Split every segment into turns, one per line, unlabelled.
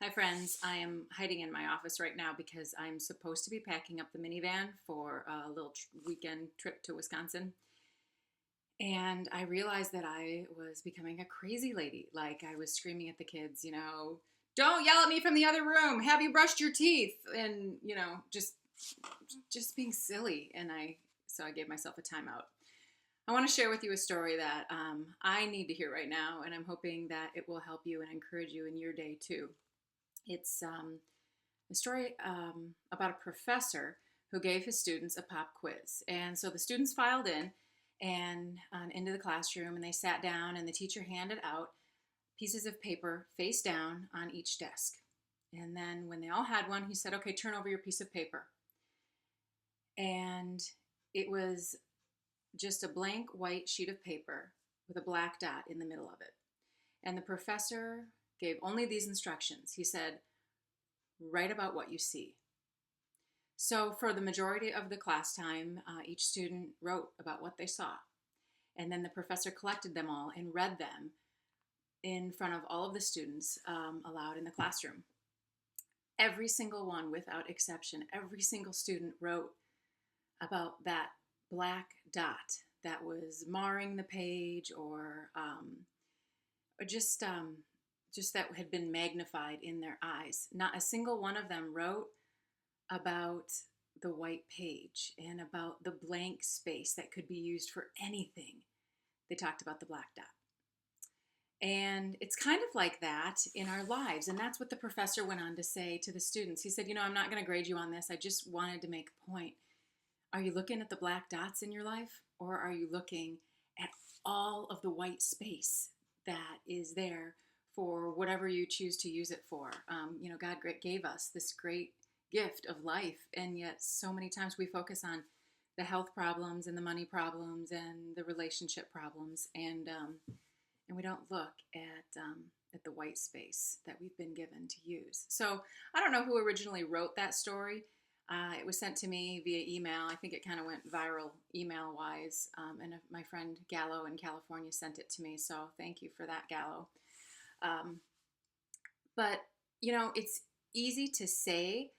Hi, friends. I am hiding in my office right now because I'm supposed to be packing up the minivan for a little weekend trip to Wisconsin. And I realized that I was becoming a crazy lady. Like, I was screaming at the kids, don't yell at me from the other room. Have you brushed your teeth? And, just being silly. So I gave myself a timeout. I want to share with you a story that I need to hear right now, and I'm hoping that it will help you and encourage you in your day too. It's a story about a professor who gave his students a pop quiz. And so the students filed in and into the classroom, and they sat down, and the teacher handed out pieces of paper face down on each desk. And then when they all had one, he said, "Okay, turn over your piece of paper." And it was just a blank white sheet of paper with a black dot in the middle of it. And the professor gave only these instructions. He said, "Write about what you see." So for the majority of the class time, each student wrote about what they saw. And then the professor collected them all and read them in front of all of the students aloud in the classroom. Every single one, without exception, every single student wrote about that black dot that was marring the page, or just that had been magnified in their eyes. Not a single one of them wrote about the white page and about the blank space that could be used for anything. They talked about the black dot. And it's kind of like that in our lives. And that's what the professor went on to say to the students. He said, "I'm not going to grade you on this. I just wanted to make a point. Are you looking at the black dots in your life, or are you looking at all of the white space that is there for whatever you choose to use it for?" God gave us this great gift of life, and yet so many times we focus on the health problems and the money problems and the relationship problems, and we don't look at the white space that we've been given to use. So I don't know who originally wrote that story. It was sent to me via email. I think it kind of went viral email wise. And my friend Gallo in California sent it to me. So thank you for that, Gallo. But, it's easy to say,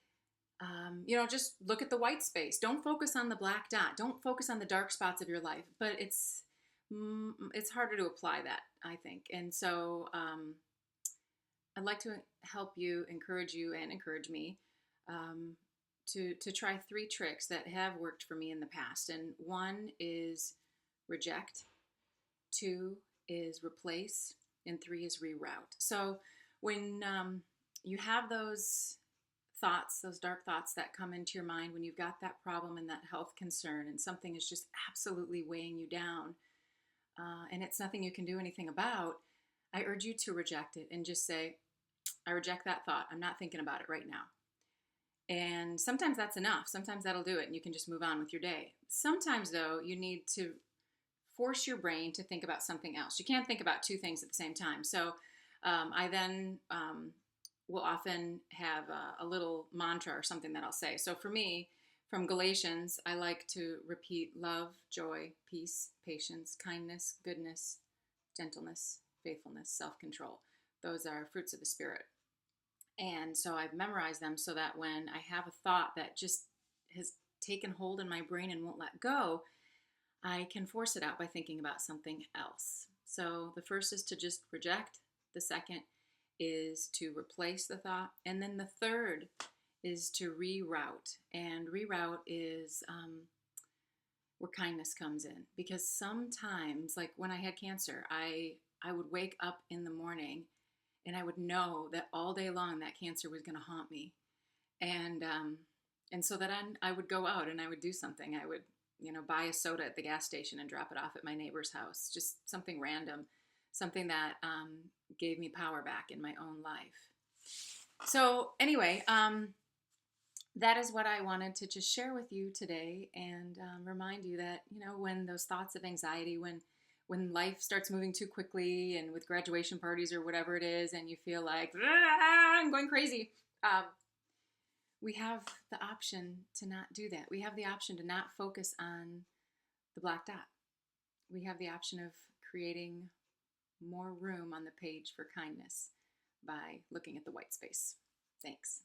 just look at the white space. Don't focus on the black dot. Don't focus on the dark spots of your life. But it's harder to apply that, I think. And so I'd like to help you, encourage me to try 3 tricks that have worked for me in the past. And 1 is reject, 2 is replace, and 3 is reroute. So when you have those thoughts, those dark thoughts that come into your mind, when you've got that problem and that health concern and something is just absolutely weighing you down, and it's nothing you can do anything about, I urge you to reject it and just say, "I reject that thought. I'm not thinking about it right now." And sometimes that's enough. Sometimes that'll do it and you can just move on with your day. Sometimes, though, you need to force your brain to think about something else. You can't think about 2 things at the same time. So I then will often have a little mantra or something that I'll say. So for me, from Galatians, I like to repeat love, joy, peace, patience, kindness, goodness, gentleness, faithfulness, self-control. Those are fruits of the Spirit. And so I've memorized them so that when I have a thought that just has taken hold in my brain and won't let go, I can force it out by thinking about something else. So the first is to just reject. The second is to replace the thought. And then the third is to reroute. And reroute is where kindness comes in. Because sometimes, like when I had cancer, I would wake up in the morning and I would know that all day long that cancer was going to haunt me. And so that I would go out and I would do something. I would, buy a soda at the gas station and drop it off at my neighbor's house. Just something random, something that gave me power back in my own life. So anyway, that is what I wanted to just share with you today and remind you that, when those thoughts of anxiety, when life starts moving too quickly and with graduation parties or whatever it is, and you feel like, I'm going crazy, we have the option to not do that. We have the option to not focus on the black dot. We have the option of creating more room on the page for kindness. by looking at the white space. Thanks.